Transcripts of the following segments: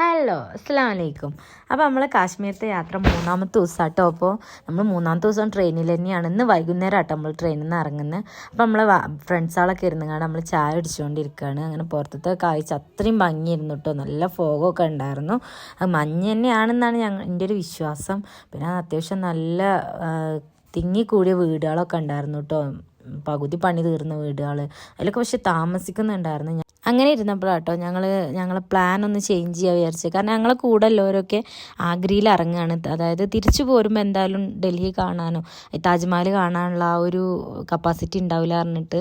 Hello അസ്സലാമു അലൈക്കും. അപ്പോൾ നമ്മൾ കാശ്മീരത്തെ യാത്ര മൂന്നാമത്തെ ദിവസമാട്ടോ. അപ്പോൾ നമ്മൾ മൂന്നാമത്തെ ദിവസം ട്രെയിനിൽ തന്നെയാണ്. ഇന്ന് വൈകുന്നേരം ആട്ടോ നമ്മൾ ട്രെയിനിൽ നിന്ന് ഇറങ്ങുന്നത്. അപ്പോൾ നമ്മൾ ഫ്രണ്ട്സുകളൊക്കെ ഇരുന്നുകൊണ്ട് നമ്മൾ ചായ അടിച്ചുകൊണ്ടിരിക്കുകയാണ്. അങ്ങനെ പുറത്തത്തെ കാഴ്ച അത്രയും ഭംഗിയായിരുന്നു കേട്ടോ. നല്ല ഫോഗൊക്കെ ഉണ്ടായിരുന്നു. അത് മഞ്ഞ് തന്നെയാണെന്നാണ് എൻ്റെ ഒരു വിശ്വാസം. പിന്നെ അത്യാവശ്യം നല്ല തിങ്ങിക്കൂടിയ വീടുകളൊക്കെ ഉണ്ടായിരുന്നു കേട്ടോ. പകുതി പണി തീർന്ന വീടുകൾ അതിലൊക്കെ പക്ഷെ താമസിക്കുന്നുണ്ടായിരുന്നു. അങ്ങനെ ഇരുന്നപ്പോഴാട്ടോ ഞങ്ങൾ പ്ലാൻ ഒന്ന് ചേഞ്ച് ചെയ്യാൻ വിചാരിച്ചു. കാരണം ഞങ്ങളെ കൂടെ ഉള്ളവരൊക്കെ ആഗ്രയിൽ ഇറങ്ങുകയാണ്. അതായത് തിരിച്ചു പോരുമ്പോൾ എന്തായാലും ഡൽഹി കാണാനോ താജ്മഹൽ കാണാനുള്ള ആ ഒരു കപ്പാസിറ്റി ഉണ്ടാവില്ല പറഞ്ഞിട്ട്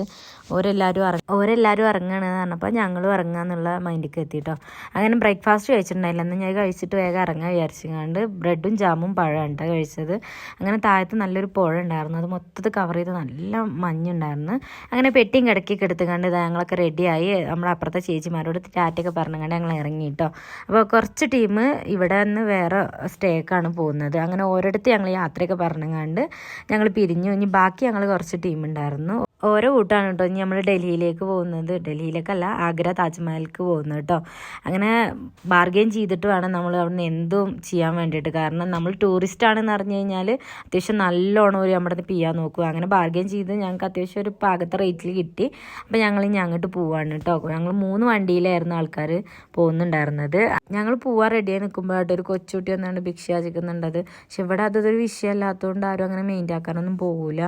ഓരെല്ലാവരും ഇറങ്ങുകയാണെന്ന് പറഞ്ഞപ്പോൾ ഞങ്ങളും ഇറങ്ങുക മൈൻഡിലേക്ക് എത്തിയിട്ടോ. അങ്ങനെ ബ്രേക്ക്ഫാസ്റ്റ് കഴിച്ചിട്ടുണ്ടായില്ല. എന്നാൽ ഞാൻ കഴിച്ചിട്ട് വേഗം ഇറങ്ങാൻ വിചാരിച്ചുകൊണ്ട് ബ്രെഡും ജാമും പഴമാണ് കഴിച്ചത്. അങ്ങനെ താഴത്ത് നല്ലൊരു പുഴ ഉണ്ടായിരുന്നു. അത് മൊത്തത്തിൽ കവർ ചെയ്ത് നല്ല മഞ്ഞുണ്ടായിരുന്നു. അങ്ങനെ പെട്ടിയും കിടക്കിയൊക്കെ എടുത്തുകൊണ്ട് ഞങ്ങളൊക്കെ റെഡിയായി. നമ്മുടെ അപ്പുറത്തെ ചേച്ചിമാരോട് ടാറ്റയൊക്കെ പറഞ്ഞുകൊണ്ട് ഞങ്ങൾ ഇറങ്ങി കേട്ടോ. അപ്പോൾ കുറച്ച് ടീം ഇവിടെ നിന്ന് വേറെ സ്റ്റേക്കാണ് പോകുന്നത്. അങ്ങനെ ഓരോരുത്തർ ഞങ്ങൾ യാത്രയൊക്കെ പറഞ്ഞുകൊണ്ട് ഞങ്ങൾ പിരിഞ്ഞു. ഇനി ബാക്കി ഞങ്ങൾ കുറച്ച് ടീം ഉണ്ടായിരുന്നു. ഓരോ കൂട്ടാണ് കേട്ടോ. ഇനി നമ്മൾ ഡൽഹിയിലേക്ക് പോകുന്നത്. ഡൽഹിയിലേക്കല്ല, ആഗ്ര താജ്മഹലിലേക്ക് പോകുന്നത് കേട്ടോ. അങ്ങനെ ബാർഗെയിൻ ചെയ്തിട്ട് വേണം നമ്മൾ അവിടുന്ന് എന്തും ചെയ്യാൻ വേണ്ടിയിട്ട്. കാരണം നമ്മൾ ടൂറിസ്റ്റ് ആണെന്ന് അറിഞ്ഞു കഴിഞ്ഞാൽ അത്യാവശ്യം നല്ലോണം ഒരു നമ്മുടെ അടുത്ത് ചെയ്യാൻ നോക്കുക. അങ്ങനെ ബാർഗെയിൻ ചെയ്ത് ഞങ്ങൾക്ക് അത്യാവശ്യം ഒരു പാകത്തെ റേറ്റിൽ കിട്ടി. അപ്പോൾ ഞങ്ങൾ ഇനി അങ്ങോട്ട് പോവാണ് കേട്ടോ. ഞങ്ങൾ 3 വണ്ടിയിലായിരുന്നു ആൾക്കാർ പോകുന്നുണ്ടായിരുന്നത്. ഞങ്ങൾ പോവാൻ റെഡിയായി നിൽക്കുമ്പോഴായിട്ട് ഒരു കൊച്ചുകുട്ടി വന്നുകൊണ്ട് ഭിക്ഷ യാചിക്കുന്നുണ്ടത്. പക്ഷെ ഇവിടെ അതൊരു വിഷയമല്ലാത്തതുകൊണ്ട് ആരും അങ്ങനെ മെയിൻ്റ് ആക്കാനൊന്നും പോകില്ല.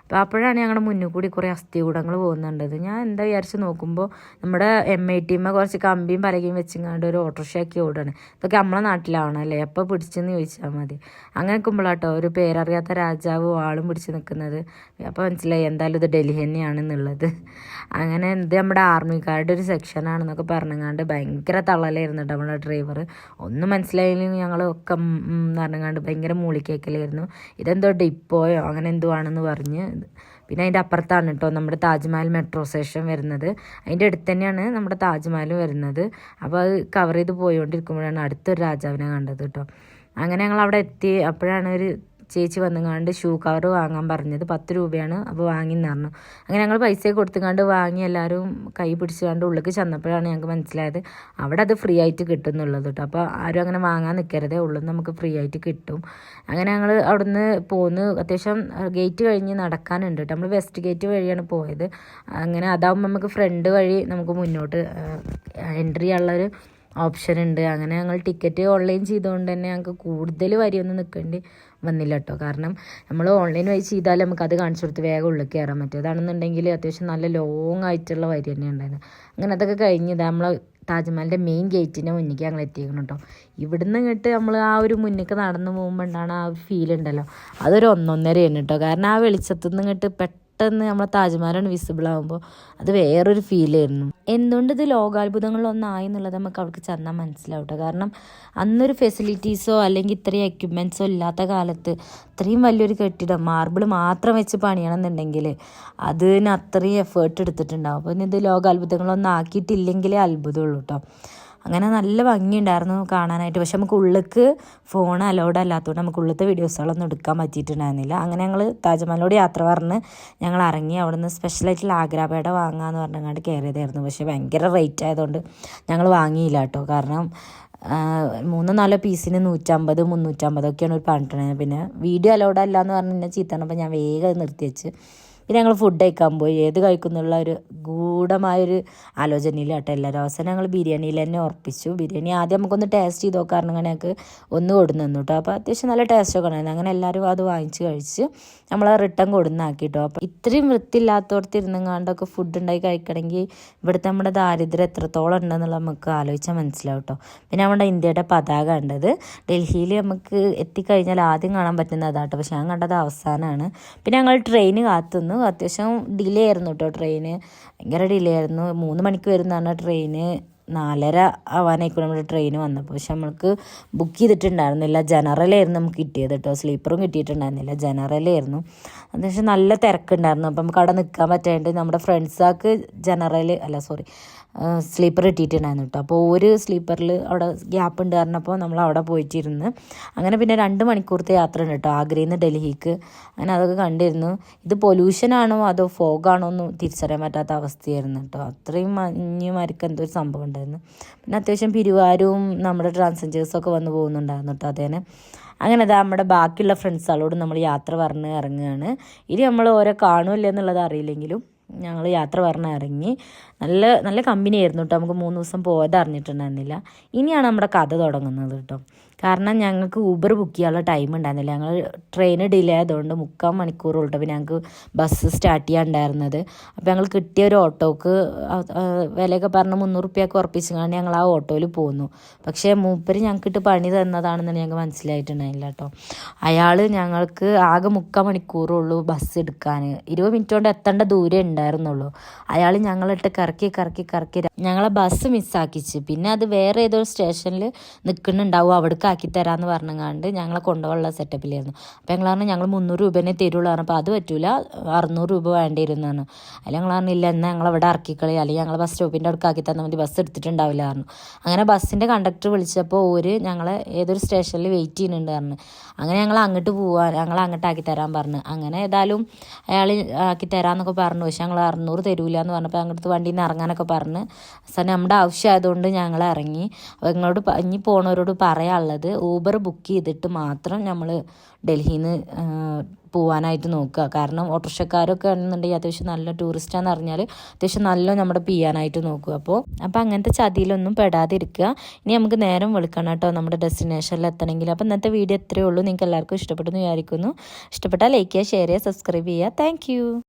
അപ്പോൾ അപ്പോഴാണ് ഞങ്ങളുടെ മുന്നിൽ കൂടി കുറേ അസ്ഥികൂടങ്ങൾ പോകുന്നുണ്ടത്. ഞാൻ എന്താ വിചാരിച്ച് നോക്കുമ്പോൾ നമ്മുടെ MIT കുറച്ച് കമ്പിയും പലകയും വെച്ചിങ്ങാണ്ട് ഒരു ഓട്ടോറിക്ഷയാക്കി ഓടുകയാണ്. ഇതൊക്കെ നമ്മളെ നാട്ടിലാവണല്ലേ, എപ്പോൾ പിടിച്ചെന്ന് ചോദിച്ചാൽ മതി. അങ്ങനെ നിൽക്കുമ്പോഴാട്ടോ ഒരു പേരറിയാത്ത രാജാവ് വാളും പിടിച്ച് നിൽക്കുന്നത്. അപ്പോൾ മനസ്സിലായി എന്തായാലും ഇത് ഡൽഹി തന്നെയാണെന്നുള്ളത്. അങ്ങനെ ഇത് നമ്മുടെ ആർമിക്കാരുടെ ഒരു സെക്ഷനാണെന്നൊക്കെ പറഞ്ഞങ്ങാണ്ട് ഭയങ്കര തള്ളലായിരുന്നു കേട്ടോ നമ്മുടെ ഡ്രൈവർ. ഒന്നും മനസ്സിലായില്ലെങ്കിൽ ഞങ്ങളൊക്കെ പറഞ്ഞങ്ങാണ്ട് ഭയങ്കര മൂളിക്കേക്കലായിരുന്നു. ഇതെന്തോ ഡിപ്പോയോ അങ്ങനെ എന്തോ ആണെന്ന് പറഞ്ഞ്. പിന്നെ അതിൻ്റെ അപ്പുറത്താണ് കേട്ടോ നമ്മുടെ താജ്മഹൽ മെട്രോ സ്റ്റേഷൻ വരുന്നത്. അതിൻ്റെ അടുത്ത് തന്നെയാണ് നമ്മുടെ താജ്മഹൽ വരുന്നത്. അപ്പോൾ അത് കവർ ചെയ്ത് പോയിക്കൊണ്ടിരിക്കുമ്പോഴാണ് അടുത്തൊരു രാജാവിനെ കണ്ടത് കേട്ടോ. അങ്ങനെ ഞങ്ങൾ അവിടെ എത്തി. അപ്പോഴാണ് ഒരു ചേച്ചി വന്നുകൊണ്ട് ഷൂ കവർ വാങ്ങാൻ പറഞ്ഞത്. 10 രൂപയാണ്. അപ്പോൾ വാങ്ങിന്ന് പറഞ്ഞു. അങ്ങനെ ഞങ്ങൾ പൈസ കൊടുത്തുകൊണ്ട് വാങ്ങി എല്ലാവരും കൈ പിടിച്ചുകൊണ്ട് ഉള്ളിലേക്ക് ചെന്നപ്പോഴാണ് ഞങ്ങൾക്ക് മനസ്സിലായത് അവിടെ അത് ഫ്രീ ആയിട്ട് കിട്ടും എന്നുള്ളത് കേട്ടോ. അപ്പോൾ ആരും അങ്ങനെ വാങ്ങാൻ നിൽക്കരുതേ, ഉള്ളിൽ നമുക്ക് ഫ്രീ ആയിട്ട് കിട്ടും. അങ്ങനെ ഞങ്ങൾ അവിടുന്ന് പോന്ന് അത്യാവശ്യം ഗേറ്റ് കഴിഞ്ഞ് നടക്കാനുണ്ട് കേട്ടോ. നമ്മൾ വെസ്റ്റ് ഗേറ്റ് വഴിയാണ് പോയത്. അങ്ങനെ അതാവുമ്പോൾ നമുക്ക് ഫ്രണ്ട് വഴി നമുക്ക് മുന്നോട്ട് എൻട്രി ചെയ്യാനുള്ളൊരു ഓപ്ഷൻ ഉണ്ട്. അങ്ങനെ ഞങ്ങൾ ടിക്കറ്റ് ഓൺലൈൻ ചെയ്തുകൊണ്ട് തന്നെ ഞങ്ങൾക്ക് കൂടുതൽ വരിയൊന്നും നിൽക്കേണ്ടി വന്നില്ല കേട്ടോ. കാരണം നമ്മൾ ഓൺലൈൻ വഴി ചെയ്താൽ നമുക്ക് അത് കാണിച്ചു കൊടുത്ത് വേഗം ഉള്ളിൽ കയറാൻ പറ്റും. അതാണെന്നുണ്ടെങ്കിൽ അത്യാവശ്യം നല്ല ലോങ് ആയിട്ടുള്ള വരി തന്നെ ഉണ്ടായിരുന്നു. അങ്ങനെ അതൊക്കെ കഴിഞ്ഞത് നമ്മൾ താജ്മഹലിൻ്റെ മെയിൻ ഗേറ്റിൻ്റെ മുന്നിലേക്ക് ഞങ്ങൾ എത്തിക്കണം കേട്ടോ. ഇവിടുന്ന് ഇങ്ങോട്ട് നമ്മൾ ആ ഒരു മുന്നിലേക്ക് നടന്നു പോകുമ്പോൾ ഉണ്ടാണ് ആ ഒരു ഫീൽ ഉണ്ടല്ലോ, അതൊരു 1.5 കേട്ടോ. കാരണം ആ വെളിച്ചത്തുനിന്ന് ഇങ്ങോട്ട് പെട്ടെന്ന് നമ്മളെ താജ്മഹലാണ് വിസിബിൾ ആകുമ്പോൾ അത് വേറൊരു ഫീലായിരുന്നു. എന്തുകൊണ്ട് ഇത് ലോകാത്ഭുതങ്ങളിലൊന്നായി എന്നുള്ളത് നമുക്ക് അവർക്ക് ചെന്നാൽ മനസ്സിലാവും കേട്ടോ. കാരണം അന്നൊരു ഫെസിലിറ്റീസോ അല്ലെങ്കിൽ ഇത്രയും എക്യുപ്മെൻറ്റ്സോ ഇല്ലാത്ത കാലത്ത് ഇത്രയും വലിയൊരു കെട്ടിടം മാർബിൾ മാത്രം വെച്ച് പണിയണമെന്നുണ്ടെങ്കിൽ അതിന് അത്രയും എഫേർട്ട് എടുത്തിട്ടുണ്ടാവും. അപ്പോൾ ഇത് ലോകാത്ഭുതങ്ങളൊന്നും ആക്കിയിട്ടില്ലെങ്കിലേ അത്ഭുതമുള്ളൂ കേട്ടോ. അങ്ങനെ നല്ല ഭംഗിയുണ്ടായിരുന്നു കാണാനായിട്ട്. പക്ഷെ നമുക്ക് ഉള്ളിലേക്ക് ഫോൺ അലൗഡ് അല്ലാത്തതുകൊണ്ട് നമുക്ക് ഉള്ളിലത്തെ വീഡിയോസുകളൊന്നും എടുക്കാൻ പറ്റിയിട്ടുണ്ടായിരുന്നില്ല. അങ്ങനെ ഞങ്ങൾ താജ്മഹലിനോട് യാത്ര പറഞ്ഞ് ഞങ്ങൾ ഇറങ്ങി. അവിടുന്ന് സ്പെഷ്യലായിട്ടുള്ള ആഗ്രാപേട വാങ്ങാമെന്ന് പറഞ്ഞങ്ങാണ്ട് കയറിയതായിരുന്നു. പക്ഷേ ഭയങ്കര റേറ്റ് ആയതുകൊണ്ട് ഞങ്ങൾ വാങ്ങിയില്ല കേട്ടോ. കാരണം 3-4 പീസിന് 150, 350 ഒക്കെയാണ് ഒരു പറഞ്ഞിട്ടുണ്ടായിരുന്നത്. പിന്നെ വീഡിയോ അലൗഡ് അല്ല എന്ന് പറഞ്ഞ് എന്നെ ചീത്ത പറഞ്ഞപ്പോൾ ഞാൻ വേഗം നിർത്തി വെച്ച്. പിന്നെ ഞങ്ങൾ ഫുഡ് കഴിക്കാൻ പോയി. ഏത് കഴിക്കുന്നുള്ള ഒരു ഗൂഢമായൊരു ആലോചനയില്ല കേട്ടോ എല്ലാവരും. അവസാനം ഞങ്ങൾ ബിരിയാണിയിൽ തന്നെ ഉറപ്പിച്ചു. ബിരിയാണി ആദ്യം നമുക്കൊന്ന് ടേസ്റ്റ് ചെയ്ത് നോക്കാറുണ്ട്. അങ്ങനെ ഞങ്ങൾക്ക് ഒന്ന് കൊടുന്ന് തന്നു കേട്ടോ. അപ്പോൾ അത്യാവശ്യം നല്ല ടേസ്റ്റൊക്കെ ഉണ്ടായിരുന്നു. അങ്ങനെ എല്ലാവരും അത് വാങ്ങിച്ച് കഴിച്ച് നമ്മൾ റിട്ടേൺ കൊടുന്നാക്കി കേട്ടോ. അപ്പോൾ ഇത്രയും വൃത്തിയില്ലാത്തടത്ത് ഇരുന്നെങ്ങാണ്ടൊക്കെ ഫുഡ് ഉണ്ടാക്കി കഴിക്കണമെങ്കിൽ ഇവിടുത്തെ നമ്മുടെ ദാരിദ്ര്യം എത്രത്തോളം ഉണ്ടെന്നുള്ള നമുക്ക് ആലോചിച്ചാൽ മനസ്സിലാവും കേട്ടോ. പിന്നെ നമ്മുടെ ഇന്ത്യയുടെ പതാക കണ്ടത് ഡൽഹിയിൽ നമുക്ക് എത്തിക്കഴിഞ്ഞാൽ ആദ്യം കാണാൻ പറ്റുന്നതാട്ടോ. പക്ഷെ ഞാൻ കണ്ടത് അവസാനമാണ്. പിന്നെ ഞങ്ങൾ ട്രെയിന് കാത്തുനിന്നു. അത്യാവശ്യം ഡിലേ ആയിരുന്നു കേട്ടോ. ട്രെയിന് ഭയങ്കര ഡിലേ ആയിരുന്നു. 3 മണിക്ക് വരുന്നതാണ് ട്രെയിന്. 4:30 ആവാനായിരിക്കും നമ്മുടെ ട്രെയിൻ വന്നപ്പോൾ. പക്ഷെ നമ്മൾക്ക് ബുക്ക് ചെയ്തിട്ടുണ്ടായിരുന്നില്ല. ജനറലായിരുന്നു നമുക്ക് കിട്ടിയത് കേട്ടോ. സ്ലീപ്പറും കിട്ടിയിട്ടുണ്ടായിരുന്നില്ല, ജനറലായിരുന്നു. അത്യാവശ്യം നല്ല തിരക്കുണ്ടായിരുന്നു. അപ്പം നമുക്ക് അവിടെ നിൽക്കാൻ പറ്റാണ്ട് നമ്മുടെ ഫ്രണ്ട്സാർക്ക് സ്ലീപ്പർ കിട്ടിയിട്ടുണ്ടായിരുന്നു കേട്ടോ. അപ്പോൾ ഒരു സ്ലീപ്പറിൽ അവിടെ ഗ്യാപ്പ് ഉണ്ട് പറഞ്ഞപ്പോൾ നമ്മൾ അവിടെ പോയിട്ടിരുന്ന്. അങ്ങനെ പിന്നെ 2 മണിക്കൂറത്തെ യാത്ര ഉണ്ട് കേട്ടോ ആഗ്രയിൽ നിന്ന് ഡൽഹിക്ക്. അങ്ങനെ അതൊക്കെ കണ്ടിരുന്നു. ഇത് പൊല്യൂഷനാണോ അതോ ഫോഗാണോ എന്ന് തിരിച്ചറിയാൻ പറ്റാത്ത അവസ്ഥയായിരുന്നു കേട്ടോ. അത്രയും മഞ്ഞ് മരക്ക് എന്തോ ഒരു സംഭവം ഉണ്ടായിരുന്നു. പോകുന്നുണ്ടായിരുന്നു. പിന്നെ അത്യാവശ്യം പിരിവാരും നമ്മുടെ ട്രാൻസ്ജെൻഡേഴ്സൊക്കെ വന്ന് പോകുന്നുണ്ടായിരുന്നു കേട്ടോ അതേനെ. അങ്ങനെ നമ്മുടെ ബാക്കിയുള്ള ഫ്രണ്ട്സുകളോട് നമ്മൾ യാത്ര പറഞ്ഞ് ഇറങ്ങുകയാണ്. ഇനി നമ്മൾ ഓരോ കാണുമല്ലോ എന്നുള്ളത് അറിയില്ലെങ്കിലും ഞങ്ങൾ യാത്ര പറഞ്ഞ് ഇറങ്ങി. നല്ല നല്ല കമ്പനി ആയിരുന്നു കേട്ടോ. നമുക്ക് 3 ദിവസം പോയത് അറിഞ്ഞിട്ടുണ്ടായിരുന്നില്ല. ഇനിയാണ് നമ്മുടെ കഥ തുടങ്ങുന്നത് കേട്ടോ. കാരണം ഞങ്ങൾക്ക് ഊബർ ബുക്ക് ചെയ്യാനുള്ള ടൈം ഉണ്ടായിരുന്നില്ല. ഞങ്ങൾ ട്രെയിൻ ഡിലേ ആയതുകൊണ്ട് 3/4 മണിക്കൂറുള്ളൂ കേട്ടോ. പിന്നെ ഞങ്ങൾക്ക് ബസ് സ്റ്റാർട്ട് ചെയ്യാനുണ്ടായിരുന്നത്. അപ്പോൾ ഞങ്ങൾ കിട്ടിയ ഒരു ഓട്ടോക്ക് വിലയൊക്കെ പറഞ്ഞ് 300 റുപ്യക്ക് ഉറപ്പിച്ചുകൊണ്ട് ഞങ്ങൾ ആ ഓട്ടോയിൽ പോന്നു. പക്ഷേ മൂപ്പര് ഞങ്ങൾക്കിട്ട് പണി തന്നതാണെന്ന് ഞങ്ങൾക്ക് മനസ്സിലായിട്ടുണ്ടായില്ല കേട്ടോ. അയാൾ ഞങ്ങൾക്ക് ആകെ 3/4 മണിക്കൂറുള്ളൂ ബസ് എടുക്കാൻ. 20 മിനിറ്റ് കൊണ്ട് എത്തേണ്ട ദൂരം ഉണ്ടായിരുന്നുള്ളൂ. അയാൾ ഞങ്ങളിട്ട് കറക്കി ഞങ്ങളെ ബസ് മിസ്സാക്കിച്ച്. പിന്നെ അത് വേറെ ഏതോ സ്റ്റേഷനിൽ നിൽക്കുന്നുണ്ടാവും, അവിടേക്ക് ആക്കി തരാമെന്ന് പറഞ്ഞങ്ങാണ്ട് ഞങ്ങളെ കൊണ്ടുപോകാനുള്ള സെറ്റപ്പിലായിരുന്നു. അപ്പോൾ ഞങ്ങൾ പറഞ്ഞു ഞങ്ങൾ 300 രൂപേനെ തരുള്ളൂ പറഞ്ഞു. അപ്പോൾ അത് പറ്റൂല, 600 രൂപ വേണ്ടി വരുന്നതാണ്. അതിൽ ഞങ്ങൾ പറഞ്ഞില്ല, എന്നാൽ ഞങ്ങൾ ഇവിടെ ഇറക്കിക്കളി, അല്ലെങ്കിൽ ഞങ്ങൾ ബസ് സ്റ്റോപ്പിൻ്റെ അടുക്ക് ആക്കി തന്നാൽ മതി, ബസ് എടുത്തിട്ടുണ്ടാവില്ല പറഞ്ഞു. അങ്ങനെ ബസ്സിൻ്റെ കണ്ടക്ടർ വിളിച്ചപ്പോൾ ഞങ്ങളെ ഏതൊരു സ്റ്റേഷനിൽ വെയിറ്റ് ചെയ്യുന്നുണ്ട് പറഞ്ഞു. അങ്ങനെ ഞങ്ങൾ അങ്ങോട്ട് പോവാൻ, ഞങ്ങൾ അങ്ങോട്ട് ആക്കി തരാൻ പറഞ്ഞു. അങ്ങനെ ഏതായാലും അയാൾ ആക്കി തരാമെന്നൊക്കെ പറഞ്ഞു. പക്ഷേ ഞങ്ങൾ 600 തരൂല എന്ന് പറഞ്ഞപ്പോൾ അങ്ങോട്ട് വണ്ടിയിൽ നിന്ന് ഇറങ്ങാനൊക്കെ പറഞ്ഞ് അവസാനം നമ്മുടെ ആവശ്യമായതുകൊണ്ട് ഞങ്ങൾ ഇറങ്ങി. അപ്പോൾ നിങ്ങളോട് ഇനി പോണവരോട് പറയാനുള്ളത്, ഊബർ ബുക്ക് ചെയ്തിട്ട് മാത്രം നമ്മൾ ഡൽഹിയിൽ നിന്ന് പോകാനായിട്ട് നോക്കുക. കാരണം ഓട്ടോറിക്ഷക്കാരൊക്കെ ആണെന്നുണ്ടെങ്കിൽ അത്യാവശ്യം നല്ല ടൂറിസ്റ്റാന്ന് പറഞ്ഞാൽ അത്യാവശ്യം നല്ല നമ്മുടെ ചെയ്യാനായിട്ട് നോക്കുക. അപ്പോൾ അങ്ങനത്തെ ചതിയിലൊന്നും പെടാതിരിക്കുക. ഇനി നമുക്ക് നേരം വെളുക്കണം കേട്ടോ നമ്മുടെ ഡെസ്റ്റിനേഷനിൽ എത്തണമെങ്കിൽ. അപ്പോൾ ഇന്നത്തെ വീഡിയോ എത്രയേ ഉള്ളൂ. നിങ്ങൾക്ക് എല്ലാവർക്കും ഇഷ്ടപ്പെട്ടെന്ന് വിചാരിക്കുന്നു. ഇഷ്ടപ്പെട്ടാൽ ലൈക്ക് ചെയ്യുക, ഷെയർ ചെയ്യുക, സബ്സ്ക്രൈബ് ചെയ്യുക. താങ്ക്